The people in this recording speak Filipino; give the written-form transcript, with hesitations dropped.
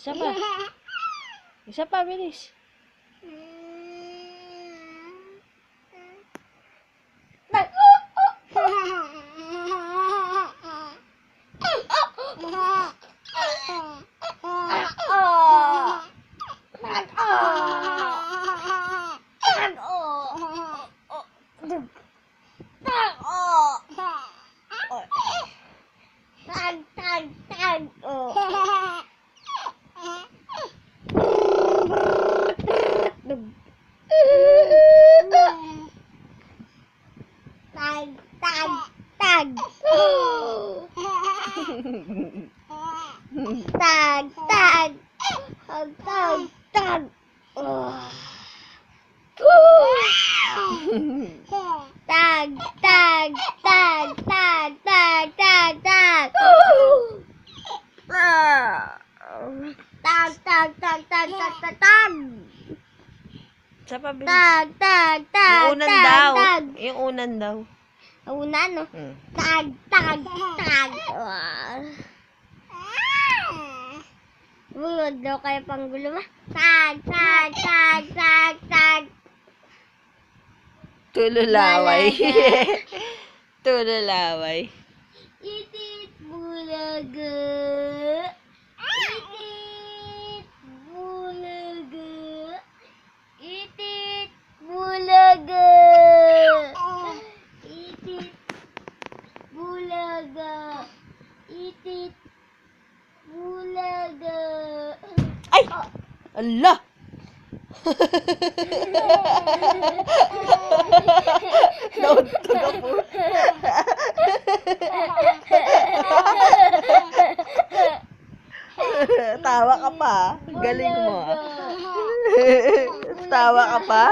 Isa pa. Isa pa, bilis. Sa pabilis. Yung unan daw. Yung unan daw. Ang unan, no? Tag. Bunod daw kayo pang gulo, ma. Tag. Tululaway. Tululaway. Itit bulaga. Itit bulaga. Itit bulaga. Itit bulaga. Itit bulaga. Ay! Allah! Nauntog ako. Tawa ka pa. Galing mo. Tawa ka pa.